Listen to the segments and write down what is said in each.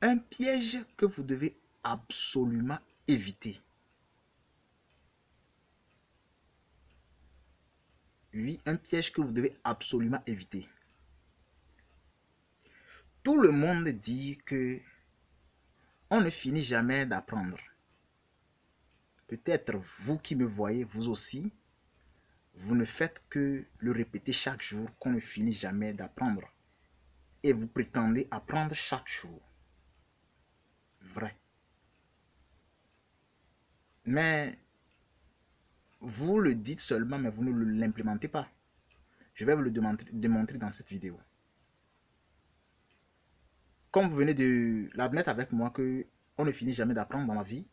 Un piège que vous devez absolument éviter. Oui, un piège que vous devez absolument éviter. Tout le monde dit que on ne finit jamais d'apprendre. Peut-être vous qui me voyez, vous aussi, vous ne faites que le répéter chaque jour qu'on ne finit jamais d'apprendre. Et vous prétendez apprendre chaque jour. Vrai. Mais vous le dites seulement, mais vous ne l'implémentez pas. Je vais vous le démontrer dans cette vidéo. Comme vous venez de l'admettre avec moi que on ne finit jamais d'apprendre dans la vie,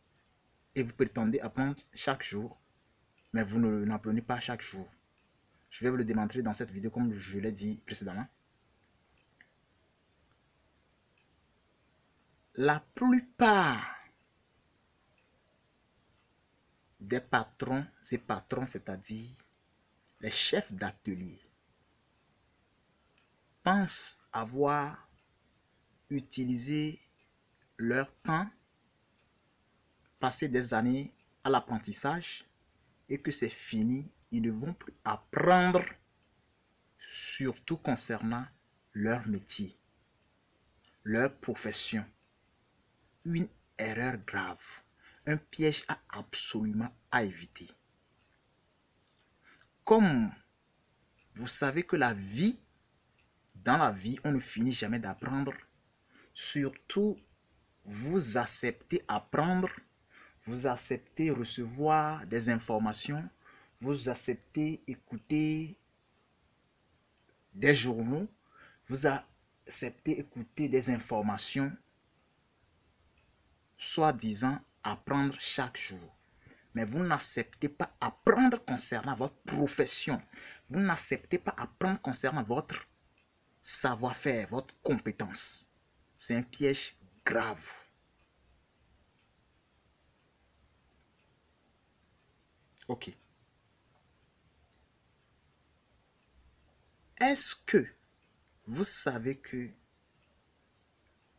et vous prétendez apprendre chaque jour, mais vous n'apprenez pas chaque jour. Je vais vous le démontrer dans cette vidéo comme je l'ai dit précédemment. La plupart des patrons, c'est-à-dire les chefs d'atelier, pensent avoir utilisé leur temps, passé des années à l'apprentissage et que c'est fini, ils ne vont plus apprendre, surtout concernant leur métier, leur profession. Une erreur grave, un piège absolument à éviter. Comme vous savez que dans la vie, on ne finit jamais d'apprendre, surtout vous acceptez apprendre, vous acceptez recevoir des informations, vous acceptez écouter des journaux, vous acceptez écouter des informations, soi-disant apprendre chaque jour. Mais vous n'acceptez pas apprendre concernant votre profession. Vous n'acceptez pas apprendre concernant votre savoir-faire, votre compétence. C'est un piège grave. Ok. Est-ce que vous savez que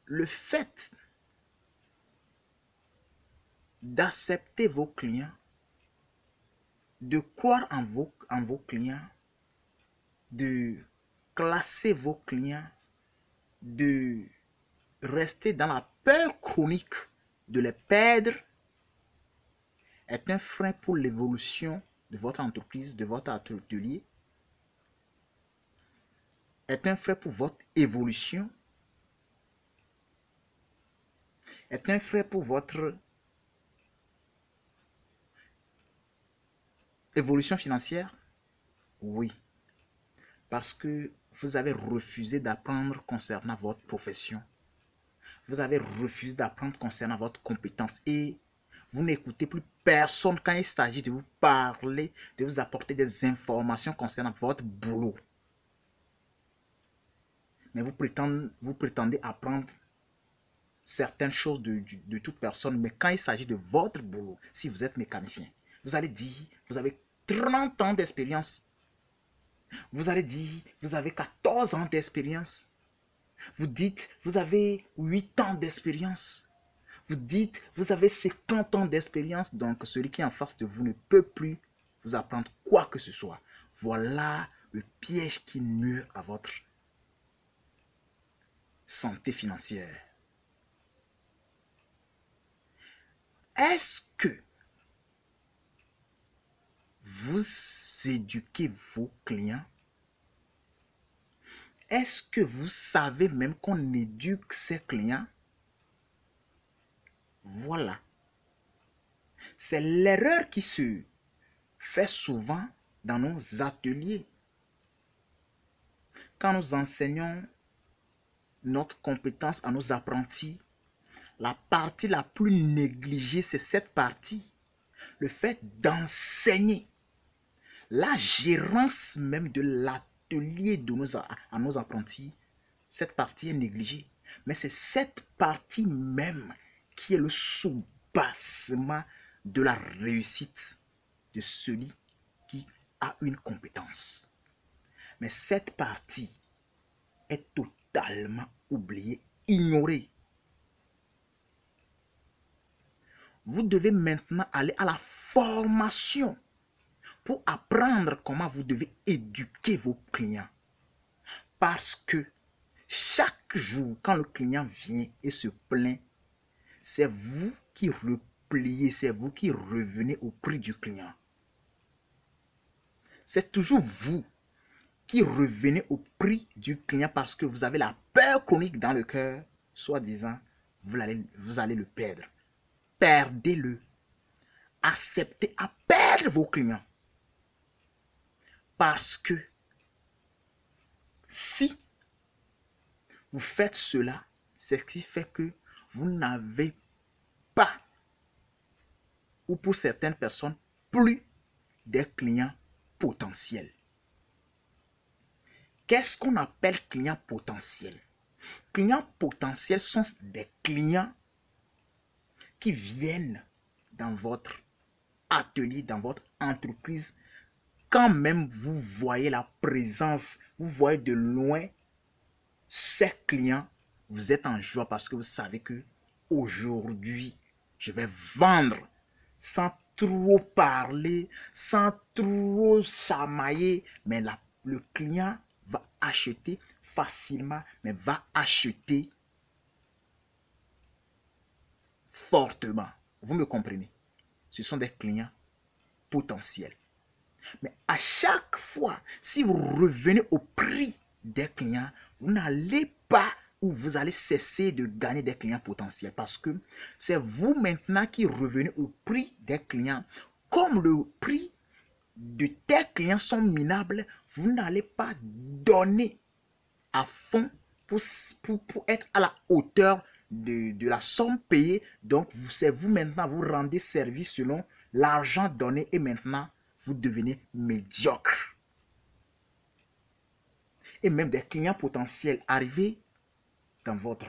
le fait d'accepter vos clients, de croire en vos clients, de classer vos clients, de rester dans la peur chronique de les perdre, est un frein pour l'évolution de votre entreprise, de votre atelier, est un frein pour votre évolution, est un frein pour votre évolution financière? Oui. Parce que vous avez refusé d'apprendre concernant votre profession. Vous avez refusé d'apprendre concernant votre compétence et vous n'écoutez plus personne quand il s'agit de vous parler, de vous apporter des informations concernant votre boulot. Mais vous prétendez apprendre certaines choses de toute personne, mais quand il s'agit de votre boulot, si vous êtes mécanicien, vous allez dire, vous avez 30 ans d'expérience. Vous allez dire, vous avez 14 ans d'expérience. Vous dites, vous avez 8 ans d'expérience. Vous dites, vous avez 50 ans d'expérience. Donc, celui qui est en face de vous ne peut plus vous apprendre quoi que ce soit. Voilà le piège qui nuit à votre santé financière. Est-ce que vous éduquez vos clients? Est-ce que vous savez même qu'on éduque ses clients? Voilà. C'est l'erreur qui se fait souvent dans nos ateliers. Quand nous enseignons notre compétence à nos apprentis, la partie la plus négligée, c'est cette partie. Le fait d'enseigner. La gérance même de l'atelier à nos apprentis, cette partie est négligée. Mais c'est cette partie même qui est le soubassement de la réussite de celui qui a une compétence. Mais cette partie est totalement oubliée, ignorée. vous devez maintenant aller à la formation pour apprendre comment vous devez éduquer vos clients. Parce que chaque jour, quand le client vient et se plaint, c'est vous qui repliez, c'est vous qui revenez au prix du client. C'est toujours vous qui revenez au prix du client parce que vous avez la peur chronique dans le cœur, soi-disant, vous allez le perdre. Perdez-le. Acceptez à perdre vos clients. Parce que si vous faites cela, c'est ce qui fait que vous n'avez pas, ou pour certaines personnes, plus des clients potentiels. Qu'est-ce qu'on appelle clients potentiels? Clients potentiels sont des clients qui viennent dans votre atelier, dans votre entreprise. Quand même vous voyez la présence, vous voyez de loin ces clients, vous êtes en joie parce que vous savez que aujourd'hui, je vais vendre sans trop parler, sans trop chamailler, mais le client va acheter facilement, mais va acheter fortement. Vous me comprenez? Ce sont des clients potentiels. Mais à chaque fois, si vous revenez au prix des clients, vous n'allez pas ou vous allez cesser de gagner des clients potentiels parce que c'est vous maintenant qui revenez au prix des clients. Comme le prix de tes clients sont minables, vous n'allez pas donner à fond pour être à la hauteur de la somme payée. Donc, c'est vous maintenant, vous rendez service selon l'argent donné et maintenant, vous devenez médiocre. Et même des clients potentiels arrivés dans votre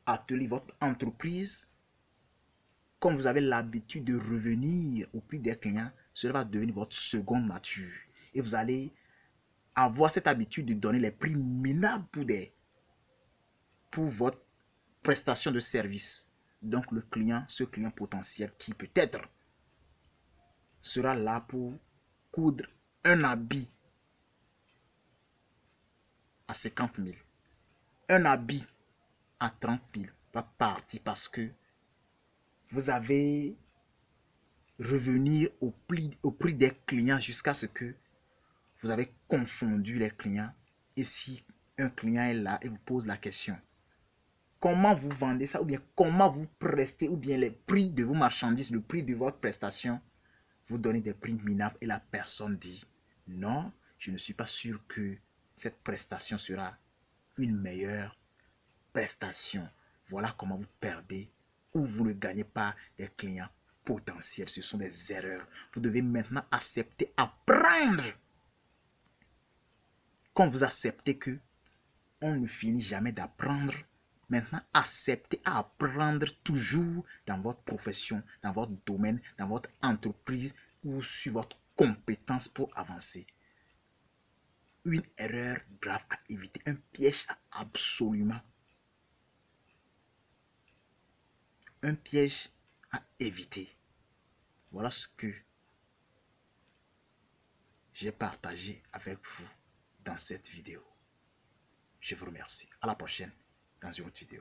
atelier, votre entreprise, comme vous avez l'habitude de revenir au prix des clients, cela va devenir votre seconde nature. Et vous allez avoir cette habitude de donner les prix minables pour votre prestation de service. Donc le client, ce client potentiel qui peut-être sera là pour coudre un habit à 50 000, un habit à 30 000 va partir parce que vous avez revenir au prix des clients jusqu'à ce que vous avez confondu les clients. Et si un client est là et vous pose la question, comment vous vendez ça ou bien comment vous prestez ou bien les prix de vos marchandises, le prix de votre prestation, vous donnez des prix minables et la personne dit non, je ne suis pas sûr que cette prestation sera une meilleure prestation. Voilà comment vous perdez ou vous ne gagnez pas des clients potentiels. Ce sont des erreurs. Vous devez maintenant accepter, apprendre. Quand vous acceptez que on ne finit jamais d'apprendre, maintenant acceptez à apprendre toujours dans votre profession, dans votre domaine, dans votre entreprise ou sur votre compétence pour avancer. Une erreur grave à éviter, un piège absolument. Un piège à éviter. Voilà ce que j'ai partagé avec vous dans cette vidéo. Je vous remercie. À la prochaine dans une autre vidéo.